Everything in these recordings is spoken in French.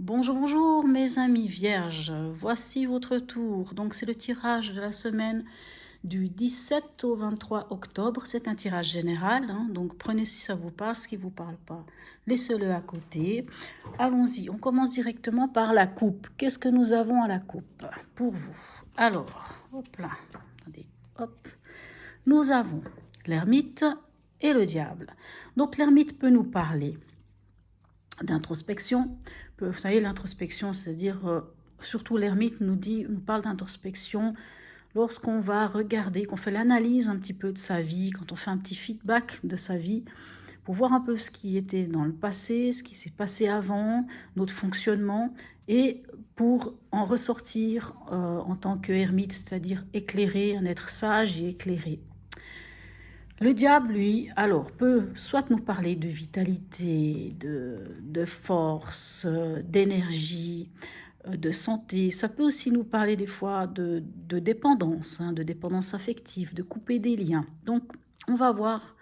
Bonjour, bonjour mes amis vierges, voici votre tour. Donc c'est le tirage de la semaine du 17 au 23 octobre. C'est un tirage général, hein, donc prenez si ça vous parle, ce qui ne vous parle pas, laissez-le à côté. Allons-y, on commence directement par la coupe. Qu'est-ce que nous avons à la coupe pour vous? Alors, hop là, attendez, hop. Nous avons l'ermite et le diable. Donc l'ermite peut nous parler d'introspection. Vous savez, l'introspection, c'est-à-dire, surtout l'ermite nous parle d'introspection lorsqu'on va regarder, qu'on fait l'analyse un petit peu de sa vie, quand on fait un petit feedback de sa vie, pour voir un peu ce qui était dans le passé, ce qui s'est passé avant, notre fonctionnement, et pour en ressortir en tant qu'ermite, c'est-à-dire éclairé, un être sage et éclairé. Le diable, lui, alors, peut soit nous parler de vitalité, de force, d'énergie, de santé. Ça peut aussi nous parler des fois de dépendance, hein, de dépendance affective, de couper des liens. Donc, on va voir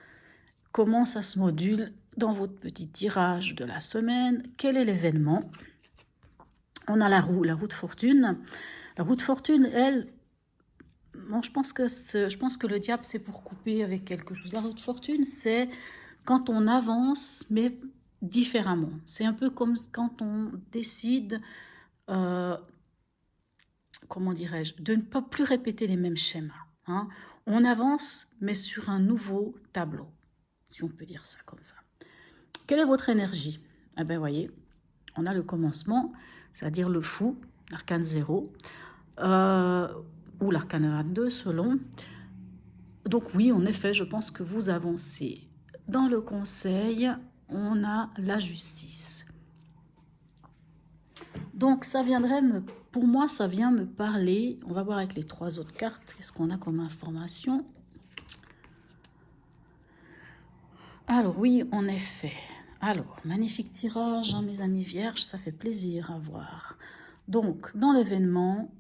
comment ça se module dans votre petit tirage de la semaine. Quel est l'événement? On a la roue de fortune. La roue de fortune, elle, bon, je pense que le diable, c'est pour couper avec quelque chose. La roue de fortune, c'est quand on avance, mais différemment. C'est un peu comme quand on décide, euh, comment dirais-je, de ne pas plus répéter les mêmes schémas, hein. On avance, mais sur un nouveau tableau, si on peut dire ça comme ça. Quelle est votre énergie? Eh bien, voyez, on a le commencement, c'est-à-dire le fou, l'arcane 0, ou l'arcane 22, selon. Donc oui, en effet, je pense que vous avancez. Dans le conseil, on a la justice. Donc ça viendrait pour moi, ça vient me parler. On va voir avec les trois autres cartes, qu'est-ce qu'on a comme information. Alors oui, en effet. Alors, magnifique tirage, hein, mes amis vierges, ça fait plaisir à voir. Donc, dans l'événement,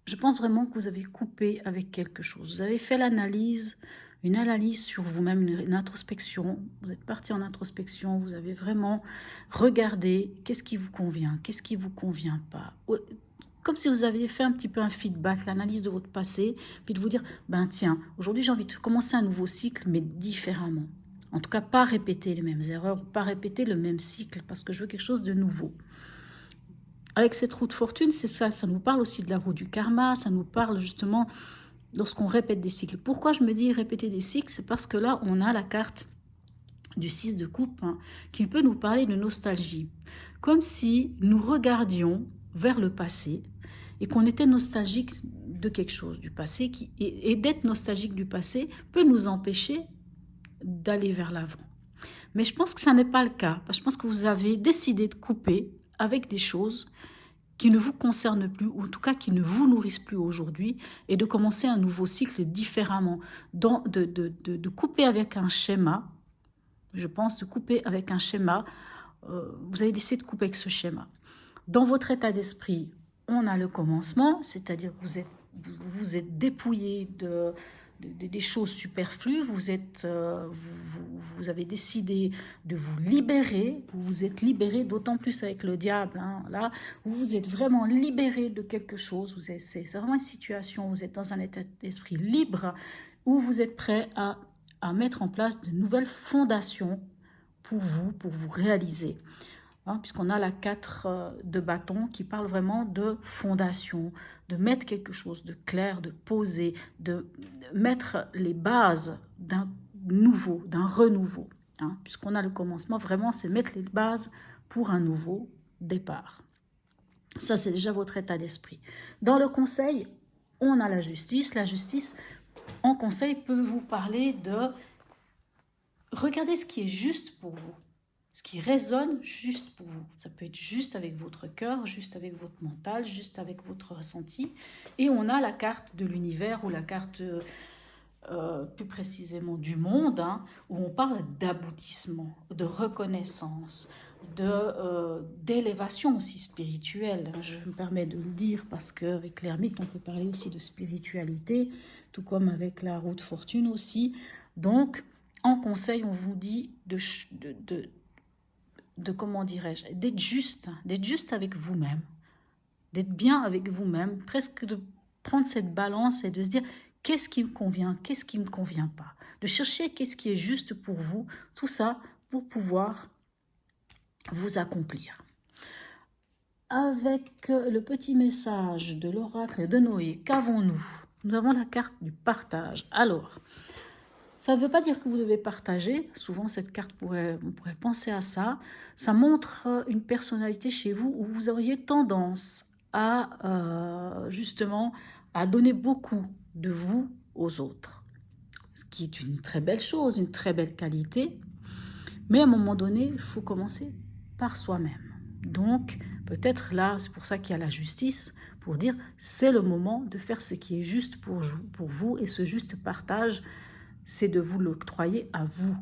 je pense vraiment que vous avez coupé avec quelque chose. Vous avez fait l'analyse, une analyse sur vous-même, une introspection. Vous êtes parti en introspection, vous avez vraiment regardé qu'est-ce qui vous convient, qu'est-ce qui vous convient pas. Comme si vous aviez fait un petit peu un feedback, l'analyse de votre passé, puis de vous dire, ben tiens, aujourd'hui j'ai envie de commencer un nouveau cycle, mais différemment. En tout cas, pas répéter les mêmes erreurs, pas répéter le même cycle, parce que je veux quelque chose de nouveau. Avec cette roue de fortune, c'est ça, ça nous parle aussi de la roue du karma, ça nous parle justement lorsqu'on répète des cycles. Pourquoi je me dis répéter des cycles? C'est parce que là, on a la carte du 6 de coupe, hein, qui peut nous parler de nostalgie. Comme si nous regardions vers le passé et qu'on était nostalgique de quelque chose du passé. Et d'être nostalgique du passé peut nous empêcher d'aller vers l'avant. Mais je pense que ça n'est pas le cas. Je pense que vous avez décidé de couper avec des choses qui ne vous concernent plus, ou en tout cas qui ne vous nourrissent plus aujourd'hui, et de commencer un nouveau cycle différemment, de couper avec un schéma, je pense, de couper avec un schéma, vous avez décidé de couper avec ce schéma. Dans votre état d'esprit, on a le commencement, c'est-à-dire que vous êtes dépouillé des choses superflues, vous avez décidé de vous libérer, vous vous êtes libéré, d'autant plus avec le diable, hein, là, vous vous êtes vraiment libéré de quelque chose, c'est vraiment une situation, vous êtes dans un état d'esprit libre, où vous êtes prêt à mettre en place de nouvelles fondations pour vous réaliser. Hein, puisqu'on a la 4 de bâton qui parle vraiment de fondation, de mettre quelque chose de clair, de poser, de mettre les bases d'un nouveau, d'un renouveau. Hein, puisqu'on a le commencement, vraiment, c'est mettre les bases pour un nouveau départ. Ça, c'est déjà votre état d'esprit. Dans le conseil, on a la justice. La justice, en conseil, peut vous parler de regarder ce qui est juste pour vous, ce qui résonne juste pour vous. Ça peut être juste avec votre cœur, juste avec votre mental, juste avec votre ressenti. Et on a la carte de l'univers ou la carte plus précisément du monde, hein, où on parle d'aboutissement, de reconnaissance, d'élévation aussi spirituelle. Je me permets de le dire parce qu'avec l'ermite, on peut parler aussi de spiritualité, tout comme avec la roue de fortune aussi. Donc, en conseil, on vous dit comment dirais-je, d'être juste avec vous-même, d'être bien avec vous-même, presque de prendre cette balance et de se dire qu'est-ce qui me convient, qu'est-ce qui ne me convient pas, de chercher qu'est-ce qui est juste pour vous, tout ça pour pouvoir vous accomplir. Avec le petit message de l'oracle de Noé, qu'avons-nous? Nous avons la carte du partage. Alors, ça ne veut pas dire que vous devez partager. Souvent, cette carte, on pourrait penser à ça. Ça montre une personnalité chez vous où vous auriez tendance à, justement, à donner beaucoup de vous aux autres. Ce qui est une très belle chose, une très belle qualité. Mais à un moment donné, il faut commencer par soi-même. Donc, peut-être là, c'est pour ça qu'il y a la justice, pour dire c'est le moment de faire ce qui est juste pour vous, et ce juste partage, c'est de vous l'octroyer à vous.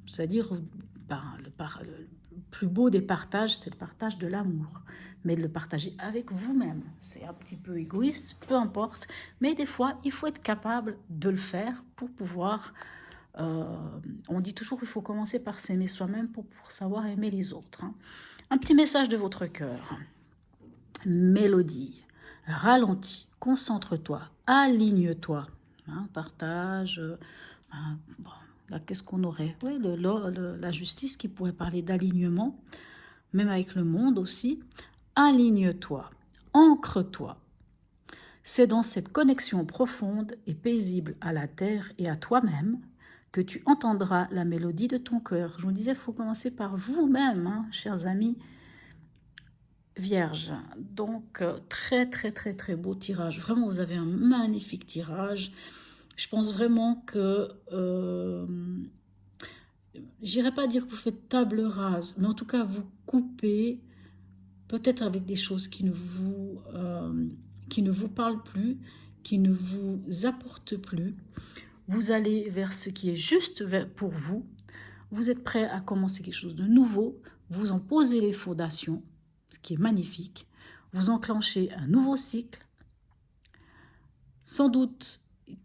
C'est-à-dire, le plus beau des partages, c'est le partage de l'amour, mais de le partager avec vous-même. C'est un petit peu égoïste, peu importe, mais des fois, il faut être capable de le faire pour pouvoir... on dit toujours qu'il faut commencer par s'aimer soi-même pour savoir aimer les autres. Hein. Un petit message de votre cœur. Mélodie, ralentis, concentre-toi, aligne-toi. Hein, partage, bon, là, qu'est-ce qu'on aurait? Oui, la justice qui pourrait parler d'alignement, même avec le monde aussi. Aligne-toi, ancre-toi. C'est dans cette connexion profonde et paisible à la terre et à toi-même que tu entendras la mélodie de ton cœur. Je vous disais, il faut commencer par vous-même, hein, chers amis vierges. Donc, très, très, très, très beau tirage. Vraiment, vous avez un magnifique tirage. Je pense vraiment que... j'irais pas dire que vous faites table rase, mais en tout cas, vous coupez peut-être avec des choses qui ne vous parlent plus, qui ne vous apportent plus. Vous allez vers ce qui est juste pour vous. Vous êtes prêt à commencer quelque chose de nouveau. Vous en posez les fondations, ce qui est magnifique. Vous enclenchez un nouveau cycle. Sans doute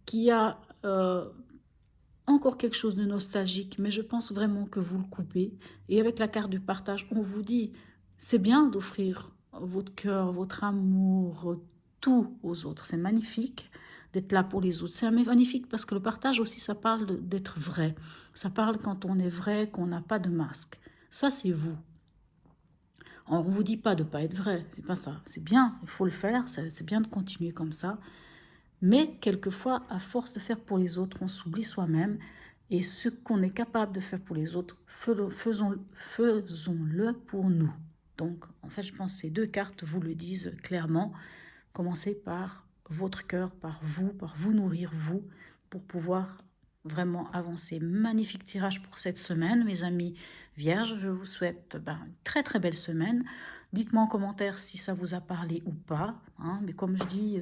qu'il y a encore quelque chose de nostalgique, mais je pense vraiment que vous le coupez. Et avec la carte du partage, on vous dit, c'est bien d'offrir votre cœur, votre amour, tout aux autres. C'est magnifique d'être là pour les autres. C'est magnifique parce que le partage aussi, ça parle d'être vrai. Ça parle quand on est vrai, qu'on n'a pas de masque. Ça, c'est vous. On ne vous dit pas de ne pas être vrai, c'est pas ça. C'est bien, il faut le faire, c'est bien de continuer comme ça. Mais quelquefois, à force de faire pour les autres, on s'oublie soi-même. Et ce qu'on est capable de faire pour les autres, faisons-le pour nous. Donc, en fait, je pense que ces deux cartes vous le disent clairement. Commencez par votre cœur, par vous nourrir, vous, pour pouvoir vraiment avancer. Magnifique tirage pour cette semaine, mes amis vierges. Je vous souhaite une très très belle semaine. Dites-moi en commentaire si ça vous a parlé ou pas. Hein. Mais comme je dis,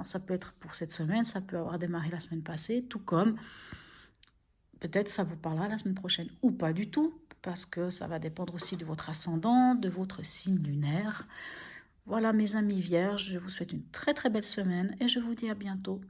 ça peut être pour cette semaine, ça peut avoir démarré la semaine passée, tout comme peut-être ça vous parlera la semaine prochaine ou pas du tout, parce que ça va dépendre aussi de votre ascendant, de votre signe lunaire. Voilà mes amis vierges, je vous souhaite une très très belle semaine et je vous dis à bientôt.